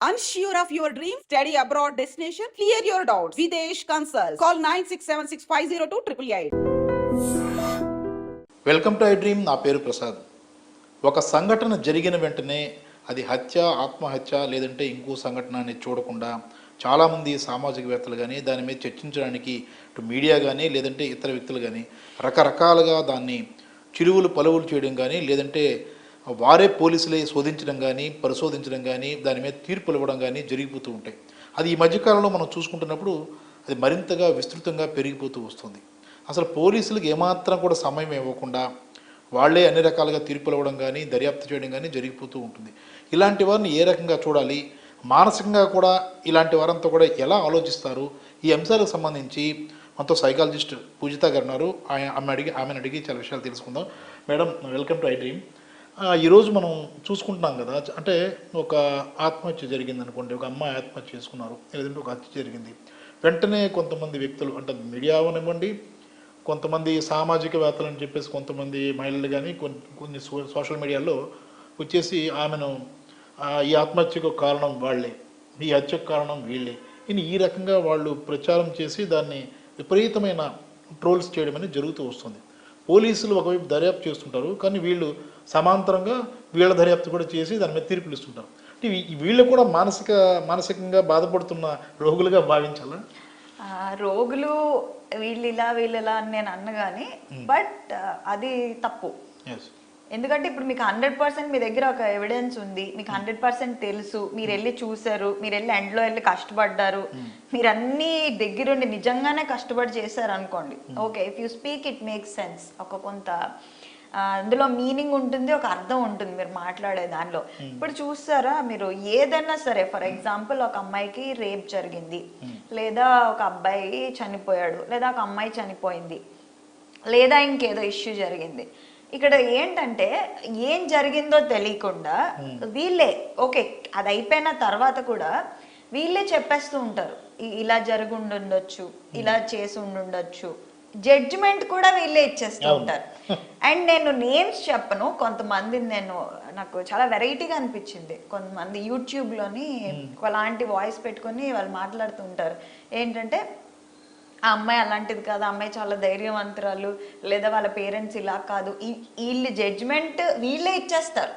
Unsure of your dream? Study abroad destination? Clear your doubts. Videsh Consult. Call 9676502888. Welcome to I dream. నా పేరు ప్రసాద్. ఒక సంఘటన జరిగిన వెంటనే అది హత్య, ఆత్మహత్య లేదంటే ఇంకో సంఘటన అనేది చూడకుండా చాలామంది సామాజికవేత్తలు కానీ దాని మీద చర్చించడానికి ఇటు మీడియా కానీ లేదంటే ఇతర వ్యక్తులు కానీ రకరకాలుగా దాన్ని చిరువులు పలువులు చేయడం కానీ లేదంటే వారే పోలీసులే శోధించడం కానీ పరిశోధించడం కానీ దాని మీద తీర్పులు ఇవ్వడం కానీ జరిగిపోతూ ఉంటాయి. అది ఈ మధ్యకాలంలో మనం చూసుకుంటున్నప్పుడు అది మరింతగా విస్తృతంగా పెరిగిపోతూ వస్తుంది. అసలు పోలీసులకు ఏమాత్రం కూడా సమయం ఇవ్వకుండా వాళ్ళే అన్ని రకాలుగా తీర్పులు ఇవ్వడం కానీ దర్యాప్తు చేయడం కానీ జరిగిపోతూ ఉంటుంది. ఇలాంటి వారిని ఏ రకంగా చూడాలి, మానసికంగా కూడా ఇలాంటి వారంతా కూడా ఎలా ఆలోచిస్తారు, ఈ అంశాలకు సంబంధించి మనతో సైకాలజిస్ట్ పూజిత గారు ఉన్నారు. ఆమెను అడిగి చాలా విషయాలు తెలుసుకుందాం. Madam, welcome to I dream. ఈరోజు మనం చూసుకుంటున్నాం కదా, అంటే ఒక ఆత్మహత్య జరిగింది అనుకోండి, ఒక అమ్మాయి ఆత్మహత్య చేసుకున్నారు, లేదంటే ఒక హత్య జరిగింది. వెంటనే కొంతమంది వ్యక్తులు అంటే మీడియా అవనివ్వండి, కొంతమంది సామాజికవేత్తలు అని చెప్పేసి కొంతమంది మహిళలు కానీ కొన్ని సోషల్ మీడియాలో వచ్చేసి ఆమెను ఈ ఆత్మహత్యకు కారణం వాళ్ళే, ఈ హత్యకు కారణం వీళ్ళే అని ఈ రకంగా వాళ్ళు ప్రచారం చేసి దాన్ని విపరీతమైన ట్రోల్స్ చేయడం అనేది జరుగుతూ వస్తుంది. పోలీసులు ఒకవైపు దర్యాప్తు చేస్తుంటారు, కానీ వీళ్ళు సమాంతరంగా వీళ్ళ దర్యాప్తు కూడా చేసి దాని మీద తీర్పులు ఇస్తుంటారు. అంటే వీళ్ళు కూడా మానసికంగా బాధపడుతున్న రోగులుగా భావించాలా? రోగులు వీళ్ళిలా అని నేను అన్నగాని, బట్ అది తప్పు. ఎందుకంటే ఇప్పుడు మీకు 100% మీ దగ్గర ఒక ఎవిడెన్స్ ఉంది, మీకు 100% తెలుసు, మీరు వెళ్ళి చూసారు, మీరు వెళ్ళి ఎండ్లో వెళ్ళి కష్టపడ్డారు, మీరు అన్ని దగ్గరుండి నిజంగానే కష్టపడి చేశారు అనుకోండి, okay, if you speak it makes sense. ఒక కొంత అందులో మీనింగ్ ఉంటుంది, ఒక అర్థం ఉంటుంది మీరు మాట్లాడే దానిలో. ఇప్పుడు చూస్తారా మీరు ఏదైనా సరే, ఫర్ ఎగ్జాంపుల్ ఒక అమ్మాయికి రేప్ జరిగింది, లేదా ఒక అబ్బాయి చనిపోయాడు, లేదా ఒక అమ్మాయి చనిపోయింది, లేదా ఇంకేదో ఇష్యూ జరిగింది. ఇక్కడ ఏంటంటే ఏం జరిగిందో తెలియకుండా వీళ్ళే, ఓకే, అది అయిపోయిన తర్వాత కూడా వీళ్ళే చెప్పేస్తూ ఉంటారు, ఇలా జరిగి ఉండుండొచ్చు, ఇలా చేసి ఉండుండొచ్చు, జడ్జిమెంట్ కూడా వీళ్ళే ఇచ్చేస్తూ ఉంటారు. అండ్ నేను నేమ్స్ చెప్పను, కొంతమంది నాకు చాలా వెరైటీగా అనిపించింది. కొంతమంది యూట్యూబ్లోని అలాంటి వాయిస్ పెట్టుకొని వాళ్ళు మాట్లాడుతూ ఉంటారు. ఏంటంటే ఆ అమ్మాయి అలాంటిది కాదు, ఆ అమ్మాయి చాలా ధైర్యవంతురాలు, లేదా వాళ్ళ పేరెంట్స్ ఇలా కాదు, వీళ్ళు జడ్జిమెంట్ వీళ్ళే ఇచ్చేస్తారు.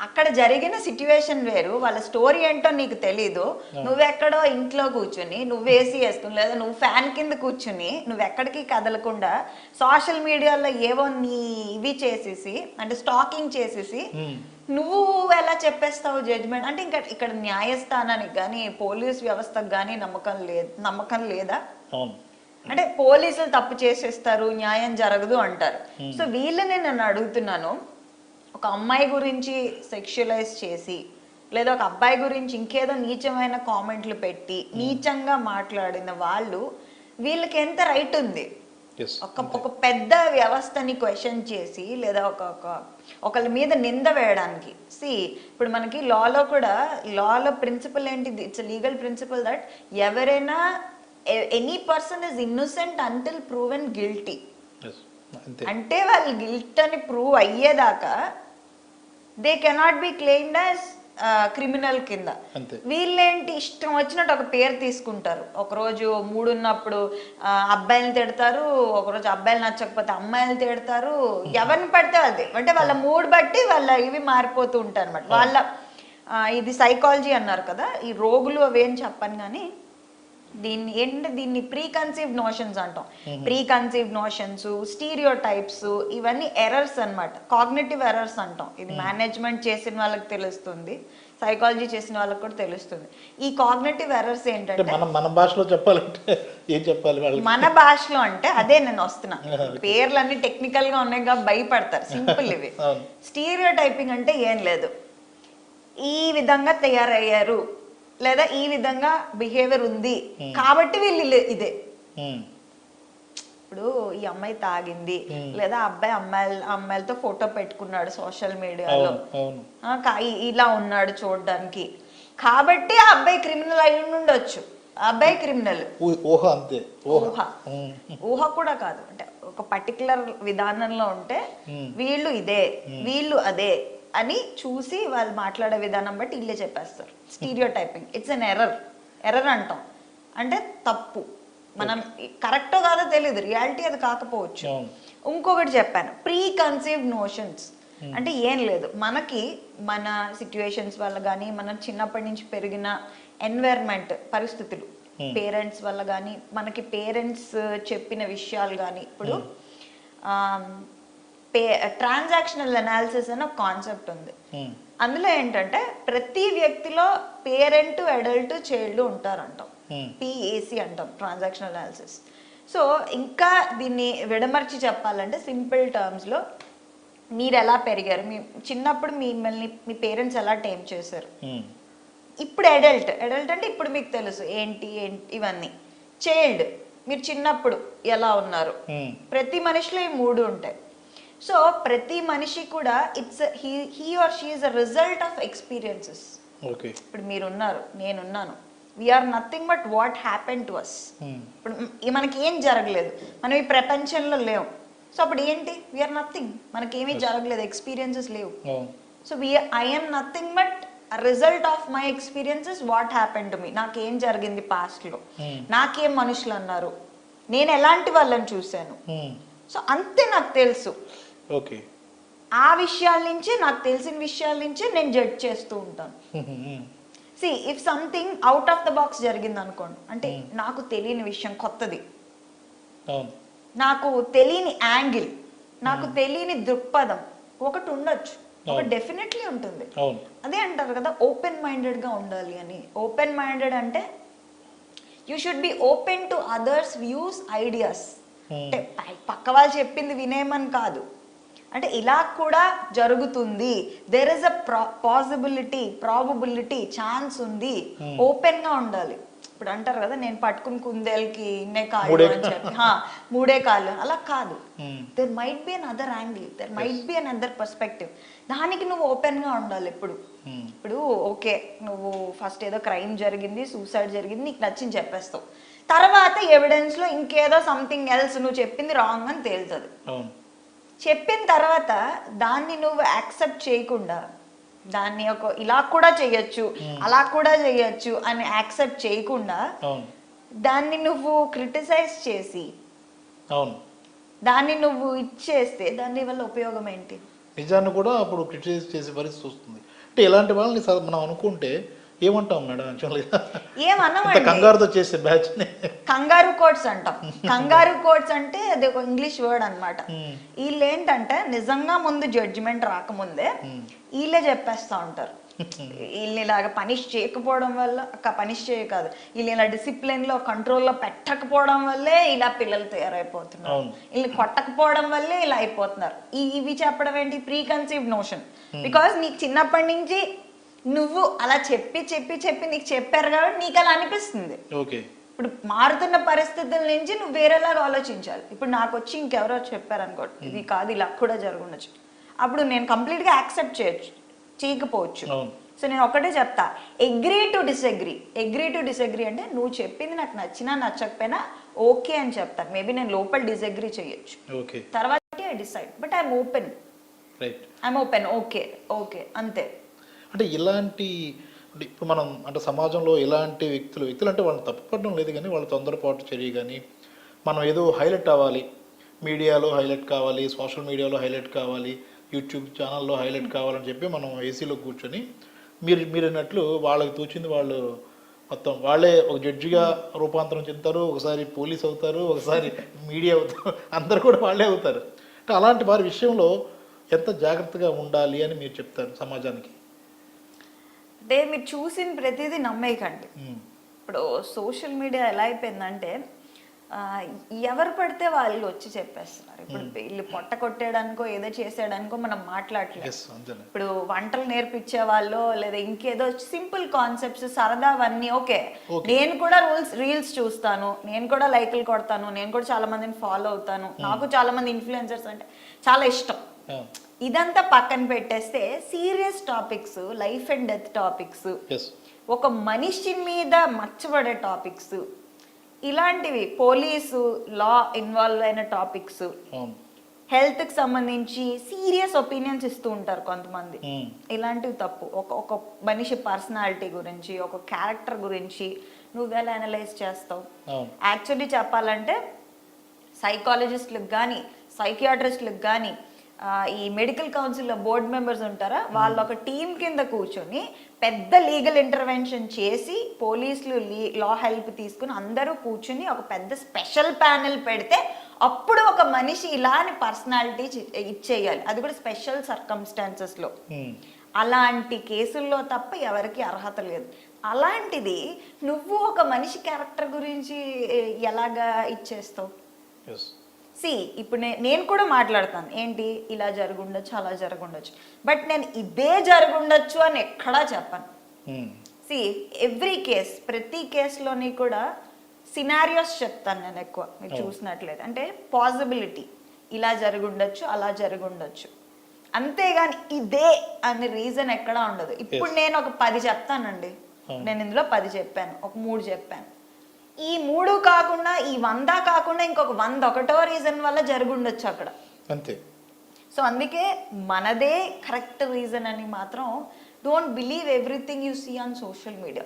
అక్కడ జరిగిన సిచ్యువేషన్ వేరు, వాళ్ళ స్టోరీ ఏంటో నీకు తెలీదు. నువ్వెక్కడో ఇంట్లో కూర్చుని, నువ్వు ఏసీ వేసుకుని, లేదా నువ్వు ఫ్యాన్ కింద కూర్చుని, నువ్వెక్కడికి కదలకుండా సోషల్ మీడియాలో ఏవో నీ ఇవి చేసేసి, అంటే స్టాకింగ్ చేసేసి నువ్వు ఎలా చెప్పేస్తావు జడ్జిమెంట్? అంటే ఇంకా ఇక్కడ న్యాయస్థానానికి కానీ పోలీస్ వ్యవస్థకు కానీ నమ్మకం లేదా? అంటే పోలీసులు తప్పు చేసేస్తారు, న్యాయం జరగదు అంటారు. సో వీళ్ళని నేను అడుగుతున్నాను, ఒక అమ్మాయి గురించి సెక్షువలైజ్ చేసి, లేదా ఒక అబ్బాయి గురించి ఇంకేదో నీచమైన కామెంట్లు పెట్టి నీచంగా మాట్లాడిన వాళ్ళు, వీళ్ళకి ఎంత రైట్ ఉంది ఒక పెద్ద వ్యవస్థని క్వశ్చన్ చేసి, లేదా ఒకళ్ళ మీద నింద వేయడానికి? ఇప్పుడు మనకి లాలో ప్రిన్సిపల్ ఏంటి? ఇట్స్ లీగల్ ప్రిన్సిపల్ దట్ ఎవరైనా any person is innocent until proven guilty. అంటే వాళ్ళు గిల్ట్ అని ప్రూవ్ అయ్యేదాకా they cannot be claimed as criminal కింద. వీళ్ళేంటి ఇష్టం వచ్చినట్టు ఒక పేరు తీసుకుంటారు. ఒకరోజు మూడు ఉన్నప్పుడు అబ్బాయిలు తిడతారు, ఒకరోజు అబ్బాయిలు నచ్చకపోతే అమ్మాయిలు తిడతారు, ఎవరిని పడితే వాళ్ళది, అంటే వాళ్ళ మూడ్ బట్టి వాళ్ళ ఇవి మారిపోతూ ఉంటారు అన్నమాట. వాళ్ళ ఇది సైకాలజీ అన్నారు కదా, ఈ రోగులు అవేం చెప్పను కానీ దీన్ని ఏంటంటే దీన్ని ప్రీ కన్సీవ్డ్ నోషన్స్ అంటాం. Pre conceived notions, stereo types, ఇవన్నీ ఎర్రర్స్ అన్నమాట, కాగ్నిటివ్ ఎర్రర్స్ అంటాం. ఇది మేనేజ్మెంట్ చేసిన వాళ్ళకి తెలుస్తుంది, సైకాలజీ చేసిన వాళ్ళకి కూడా తెలుస్తుంది. ఈ కాగ్నిటివ్ ఎర్రర్స్ ఏంటంటే మన భాషలో చెప్పాలంటే ఏం చెప్పాలి? మన భాషలో అంటే అదే నేను వస్తున్నా, పేర్లన్నీ టెక్నికల్ గా ఉన్నాయి కాబట్టి భయపడతారు, సింపుల్ ఇవి. స్టీరియో టైపింగ్ అంటే ఏం లేదు, ఈ విధంగా తయారయ్యారు, లేదా ఈ విధంగా బిహేవియర్ ఉంది కాబట్టి వీళ్ళు ఇదే. ఇప్పుడు ఈ అమ్మాయి తాగింది, లేదా అబ్బాయి అమ్మాయిలతో ఫోటో పెట్టుకున్నాడు సోషల్ మీడియాలో, ఇలా ఉన్నాడు చూడడానికి, కాబట్టి ఆ అబ్బాయి క్రిమినల్ అయి ఉండొచ్చు. అబ్బాయి క్రిమినల్ ఊహ కూడా కాదు, అంటే ఒక పర్టికులర్ విధానంలో ఉంటే వీళ్ళు ఇదే, వీళ్ళు అదే, అని చూసి వాళ్ళు మాట్లాడే విధానం బట్టి వీళ్ళే చెప్పేస్తారు. Stereo typing, it's an error అంటాం, అంటే తప్పు. మనం కరెక్టో కాదో తెలియదు, రియాలిటీ అది కాకపోవచ్చు. ఇంకొకటి చెప్పాను, ప్రీ కన్సీవ్డ్ నోషన్స్. అంటే ఏం లేదు, మనకి మన సిచ్యువేషన్స్ వల్ల కానీ, మన చిన్నప్పటి నుంచి పెరిగిన ఎన్వైర్న్మెంట్ పరిస్థితులు, పేరెంట్స్ వల్ల కానీ, మనకి పేరెంట్స్ చెప్పిన విషయాలు కానీ. ఇప్పుడు ట్రాన్సాక్షనల్ అనాలిసిస్ అని ఒక కాన్సెప్ట్ ఉంది. అందులో ఏంటంటే ప్రతి వ్యక్తిలో పేరెంట్, అడల్ట్, చైల్డ్ ఉంటారంటాం. పిఏసి అంటాం, ట్రాన్సాక్షనల్ అనాలిసిస్. సో ఇంకా దీన్ని విడమర్చి చెప్పాలంటే సింపుల్ టర్మ్స్లో, మీరు ఎలా పెరిగారు, మీ చిన్నప్పుడు మిమ్మల్ని మీ పేరెంట్స్ ఎలా టైం చేశారు, ఇప్పుడు అడల్ట్ అంటే ఇప్పుడు మీకు తెలుసు ఏంటి ఇవన్నీ. చైల్డ్, మీరు చిన్నప్పుడు ఎలా ఉన్నారు. ప్రతి మనిషిలో ఈ 3 ఉంటాయి. సో ప్రతి మనిషి కూడా it's he or she is a result of experiences. ఇప్పుడు మీరున్నారు, నేనున్నాను, we are nothing but what happen to us. ఇప్పుడు మనకి ఏం జరగలేదు, మనం ఈ ప్రపంచంలో లేవు. సో అప్పుడు ఏంటి, వీఆర్ నథింగ్, మనకేమీ జరగలేదు, ఎక్స్పీరియన్సెస్ లేవు. So I'm nothing but result of my experiences, what happen to me. నాకేం జరిగింది పాస్ట్లో, నాకేం మనుషులు అన్నారు, నేను ఎలాంటి వాళ్ళని చూశాను. సో అంతే నాకు తెలుసు. ఆ విషయాల నుంచే, నాకు తెలిసిన విషయాల నుంచే నేను జడ్జ్ చేస్తూ ఉంటాను. See if something out of the box జరిగింది అనుకోండి, అంటే నాకు తెలియని విషయం, కొత్తది, నాకు తెలియని యాంగిల్, నాకు తెలియని దృక్పథం ఒకటి ఉండొచ్చు, ఒక డెఫినెట్లీ ఉంటుంది. అదే అంటారు కదా ఓపెన్ మైండెడ్ గా ఉండాలి అని. ఓపెన్ మైండెడ్ అంటే you should be open to others views, ideas. అంటే పక్క వాళ్ళు చెప్పింది వినేమని కాదు, అంటే ఇలా కూడా జరుగుతుంది, there is a possibility, probability, chance ఉంది, ఓపెన్ గా ఉండాలి. ఇప్పుడు అంటారు కదా, నేను పట్టుకుని కుందేలకి ఇన్నే కాళ్ళు అని చెప్పి 3 కాళ్ళు, అలా కాదు. There might be an other angle, there might be an other perspective. దానికి నువ్వు ఓపెన్ గా ఉండాలి ఎప్పుడు. ఇప్పుడు ఓకే, నువ్వు ఫస్ట్ ఏదో క్రైమ్ జరిగింది, సూసైడ్ జరిగింది, నీకు నచ్చింది చెప్పేస్తావు. తర్వాత ఎవిడెన్స్ లో ఇంకేదో సంథింగ్ ఎల్స్, నువ్వు చెప్పింది రాంగ్ అని తేలుతుంది. చెప్పిన తర్వాత దాన్ని నువ్వు యాక్సెప్ట్ చేయకుండా, దాన్ని ఒక ఇలా కూడా చెయ్యొచ్చు, అలా కూడా చెయ్యొచ్చు అని యాక్సెప్ట్ చేయకుండా, దాన్ని నువ్వు క్రిటిసైజ్ చేసి, దాన్ని నువ్వు ఇచ్చేస్తే దాని వల్ల ఉపయోగం ఏంటి? నిజాన్ని కూడా అప్పుడు క్రిటిసైజ్ చేసే పరిస్థితి వస్తుంది. అంటే ఇలాంటి వాళ్ళని మనం అనుకుంటే ఏమంటాం మేడం? యాక్చువల్గా ఏమన్నామండి, కంగారుతో చేసే బ్యాచ్ కంగారు కోట్స్ అంటాం. కంగారు కోట్స్ అంటే అది ఒక ఇంగ్లీష్ వర్డ్ అన్నమాట. వీళ్ళు ఏంటంటే నిజంగా ముందు జడ్జిమెంట్ రాకముందే వీళ్ళే చెప్పేస్తా ఉంటారు. వీళ్ళని ఇలాగ పనిష్ చేయకపోవడం వల్ల, పనిష్ కాదు, వీళ్ళు ఇలా డిసిప్లిన్ లో, కంట్రోల్లో పెట్టకపోవడం వల్లే ఇలా పిల్లలు తయారైపోతున్నారు, వీళ్ళని కొట్టకపోవడం వల్లే ఇలా అయిపోతున్నారు. ఇవి చెప్పడం ఏంటి, ప్రీ కన్సీవ్డ్ నోషన్. బికాస్ నీకు చిన్నప్పటి నుంచి నువ్వు అలా చెప్పి చెప్పి చెప్పి నీకు చెప్పారు కాబట్టి నీకు అలా అనిపిస్తుంది. ఇప్పుడు మారుతున్న పరిస్థితుల నుంచి నువ్వు వేరేలాగా ఆలోచించాలి. ఇప్పుడు నాకు వచ్చి ఇంకెవరో చెప్పారు అనుకోండి, ఇది కాదు ఇలా కూడా జరుగుండొచ్చు, అప్పుడు నేను కంప్లీట్ గా యాక్సెప్ట్ చేయకపోవచ్చు. సో నేను ఒకటే చెప్తా, అగ్రీ టు డిసగ్రీ అంటే నువ్వు చెప్పింది నాకు నచ్చినా నచ్చకపోయినా ఓకే అని చెప్తాను. మేబీ నేను లోపల డిసగ్రీ చేయొచ్చు, తర్వాత I decide, but I'm open. Okay అంతే. అంటే ఇలాంటి, అంటే ఇప్పుడు మనం అంటే సమాజంలో ఇలాంటి వ్యక్తులు అంటే వాళ్ళని తప్పుపడడం లేదు, కానీ వాళ్ళ తొందరపాటు చర్య కానీ, మనం ఏదో హైలైట్ అవ్వాలి, మీడియాలో హైలైట్ కావాలి, సోషల్ మీడియాలో హైలైట్ కావాలి, యూట్యూబ్ ఛానల్లో హైలైట్ కావాలని చెప్పి మనం ఏసీలో కూర్చొని మీరు అన్నట్లు వాళ్ళకి తోచింది వాళ్ళు మొత్తం వాళ్ళే ఒక జడ్జిగా రూపాంతరం చెందుతారు, ఒకసారి పోలీస్ అవుతారు, ఒకసారి మీడియా అవుతారు, అందరు కూడా వాళ్ళే అవుతారు. అంటే అలాంటి వారి విషయంలో ఎంత జాగ్రత్తగా ఉండాలి అని మీరు చెప్తారు సమాజానికి? అంటే మీరు చూసిన ప్రతిదీ నమ్మేయకండి. ఇప్పుడు సోషల్ మీడియా ఎలా అయిపోయిందంటే ఎవరు పడితే వాళ్ళు వచ్చి చెప్పేస్తున్నారు. ఇప్పుడు వీళ్ళు పొట్ట కొట్టేయడానికో ఏదో చేసేయడానికో మనం మాట్లాడలేదు. ఇప్పుడు వంటలు నేర్పించే వాళ్ళు లేదా ఇంకేదో సింపుల్ కాన్సెప్ట్స్ సరదావన్నీ ఓకే, నేను కూడా రీల్స్ చూస్తాను, నేను కూడా లైక్లు కొడతాను, నేను కూడా చాలా మందిని ఫాలో అవుతాను, నాకు చాలా మంది ఇన్ఫ్లుయెన్సర్స్ అంటే చాలా ఇష్టం. ఇదంతా పక్కన పెట్టేస్తే serious topics, life and death topics, ఒక మనిషి మీద మచ్చబడే టాపిక్స్, ఇలాంటివి పోలీసు లా ఇన్వాల్వ్ అయిన టాపిక్స్, హెల్త్కి సంబంధించి సీరియస్ ఒపీనియన్స్ ఇస్తూ ఉంటారు కొంతమంది. ఇలాంటివి తప్పు. ఒక మనిషి పర్సనాలిటీ గురించి, ఒక క్యారెక్టర్ గురించి నువ్వెలా అనలైజ్ చేస్తావు? యాక్చువల్లీ చెప్పాలంటే సైకాలజిస్టులకు కానీ, సైకియాట్రిస్టులకు కానీ, ఈ మెడికల్ కౌన్సిల్లో బోర్డు మెంబర్స్ ఉంటారా, వాళ్ళు ఒక టీం కింద కూర్చొని పెద్ద లీగల్ ఇంటర్వెన్షన్ చేసి పోలీసులు లా హెల్ప్ తీసుకుని అందరూ కూర్చుని ఒక పెద్ద స్పెషల్ ప్యానెల్ పెడితే అప్పుడు ఒక మనిషి ఇలాని పర్సనాలిటీ ఇచ్చేయాలి, అది కూడా స్పెషల్ సర్కమ్స్టాన్సెస్లో. అలాంటి కేసుల్లో తప్ప ఎవరికి అర్హత లేదు. అలాంటిది నువ్వు ఒక మనిషి క్యారెక్టర్ గురించి ఎలాగా ఇచ్చేస్తావు? ఇప్పుడు నేను కూడా మాట్లాడతాను, ఏంటి ఇలా జరుగుండొచ్చు, అలా జరుగుండొచ్చు, బట్ నేను ఇదే జరుగుండొచ్చు అని ఎక్కడా చెప్పను. ఎవ్రీ కేస్, ప్రతి కేసులోని కూడా సినారియోస్ చెప్తాను నేను ఎక్కువ. మీరు చూసినట్లేదు అంటే పాసిబిలిటీ, ఇలా జరుగుండొచ్చు, అలా జరుగుండొచ్చు, అంతేగాని ఇదే అనే రీజన్ ఎక్కడా ఉండదు. ఇప్పుడు నేను ఒక 10 చెప్తానండి, నేను ఇందులో 10 చెప్పాను, ఒక 3 చెప్పాను. ఈ 3 కాకుండా, ఈ 100 కాకుండా ఇంకొక 101వ రీజన్ వల్ల జరుగుండొచ్చు అక్కడ, అంతే. సో అందుకే మనదే కరెక్ట్ రీజన్ అని మాత్రం don't believe everything you see on social media.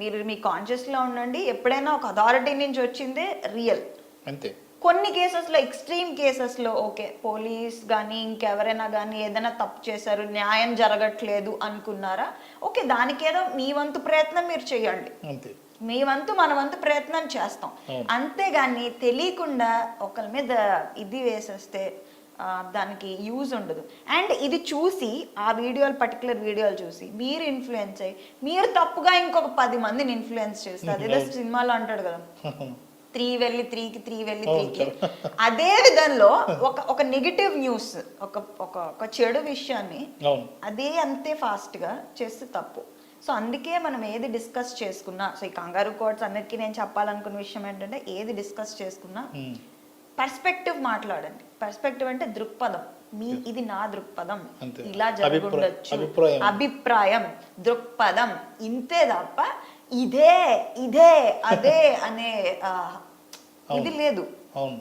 మీరు మీ కాన్షియస్లో ఉండండి, ఎప్పుడైనా ఒక అథారిటీ నుంచి వచ్చిందే రియల్. అంతే. కొన్ని కేసెస్లో, ఎక్స్ట్రీమ్ కేసెస్లో ఓకే, పోలీస్ కానీ ఇంకెవరైనా కానీ ఏదైనా తప్పు చేశారు, న్యాయం జరగట్లేదు అనుకున్నారా, ఓకే, దానికేదో మీ వంతు ప్రయత్నం మీరు చేయండి. అంతే. మీ వంతు మన వంతు ప్రయత్నం చేస్తాం, అంతేగాని తెలియకుండా ఒకరి మీద ఇది వేసేస్తే దానికి యూజ్ ఉండదు. అండ్ ఇది చూసి, ఆ వీడియోలు, పర్టికులర్ వీడియోలు చూసి మీరు ఇన్ఫ్లుయెన్స్ అయ్యి మీరు తప్పుగా ఇంకొక 10 మందిని ఇన్ఫ్లుయెన్స్ చేస్తారు. అదేదో సినిమాలో అంటాడు కదా, 3 వెళ్ళి 3కి 3 వెళ్ళి 3కి. అదే విధంలో ఒక నెగిటివ్ న్యూస్, ఒక చెడు విషయాన్ని అదే అంతే ఫాస్ట్గా చేస్తే తప్పు. సో అందుకే మనం ఏది డిస్కస్ చేసుకున్నా, సో ఈ కంగారు కోర్ట్స్ అన్నిటికీ నేను చెప్పాలనుకున్న విషయం ఏంటంటే, ఏది డిస్కస్ చేసుకున్నా పర్స్పెక్టివ్ మాట్లాడండి. పర్స్పెక్టివ్ అంటే దృక్పథం. ఇది నా దృక్పథం, ఇలా జరుగుండొచ్చు, అభిప్రాయం, దృక్పథం, ఇంతే తప్ప ఇదే ఇదే అదే అనే ఇది లేదు. అవును,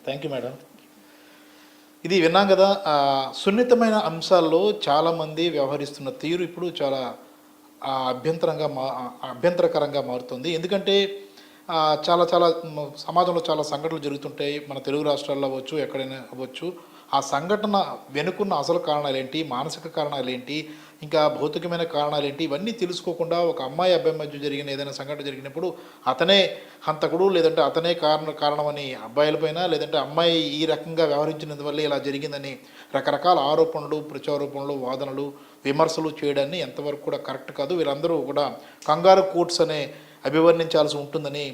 థ్యాంక్ యూ మేడం. ఇది విన్నాం కదా, సున్నితమైన అంశాల్లో చాలామంది వ్యవహరిస్తున్న తీరు ఇప్పుడు చాలా అభ్యంతరకరంగా మారుతుంది. ఎందుకంటే చాలా సమాజంలో చాలా సంఘటనలు జరుగుతుంటాయి, మన తెలుగు రాష్ట్రాల్లో అవ్వచ్చు, ఎక్కడైనా అవ్వచ్చు. ఆ సంఘటన వెనుకున్న అసలు కారణాలు ఏంటి, మానసిక కారణాలు ఏంటి, ఇంకా భౌతికమైన కారణాలు ఏంటి, ఇవన్నీ తెలుసుకోకుండా ఒక అమ్మాయి అబ్బాయి మధ్య జరిగిన ఏదైనా సంఘటన జరిగినప్పుడు అతనే హంతకుడు, లేదంటే అతనే కారణమని అబ్బాయిలపైన, లేదంటే అమ్మాయి ఈ రకంగా వ్యవహరించినందువల్ల ఇలా జరిగిందని రకరకాల ఆరోపణలు, ప్రత్యారోపణలు, వాదనలు, విమర్శలు చేయడాన్ని ఎంతవరకు కూడా కరెక్ట్ కాదు. వీళ్ళందరూ కూడా కంగారు కోర్ట్స్ అనే అభివర్ణించాల్సి ఉంటుందని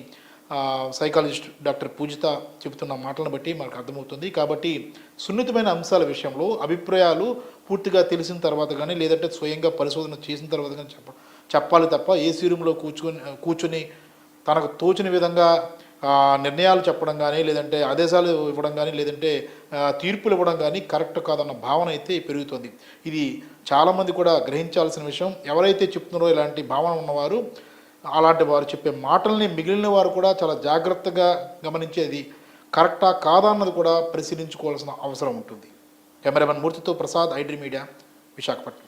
సైకాలజిస్ట్ డాక్టర్ పూజిత చెబుతున్న మాటలను బట్టి మనకు అర్థమవుతుంది. కాబట్టి సున్నితమైన అంశాల విషయంలో అభిప్రాయాలు పూర్తిగా తెలిసిన తర్వాత కానీ, లేదంటే స్వయంగా పరిశోధన చేసిన తర్వాత కానీ చెప్పాలి తప్ప ఏసీ రూమ్లో కూర్చొని తనకు తోచిన విధంగా నిర్ణయాలు చెప్పడం కానీ, లేదంటే ఆదేశాలు ఇవ్వడం కానీ, లేదంటే తీర్పులు ఇవ్వడం కానీ కరెక్ట్ కాదన్న భావన అయితే పెరుగుతుంది. ఇది చాలామంది కూడా గ్రహించాల్సిన విషయం. ఎవరైతే చెప్తున్నారో ఇలాంటి భావన ఉన్నవారు, అలాంటి వారు చెప్పే మాటల్ని మిగిలిన వారు కూడా చాలా జాగ్రత్తగా గమనించేది కరెక్టా కాదా అన్నది కూడా పరిశీలించుకోవాల్సిన అవసరం ఉంటుంది. కెమెరామెన్ మూర్తితో ప్రసాద్, ఐడ్రీ మీడియా, విశాఖపట్నం.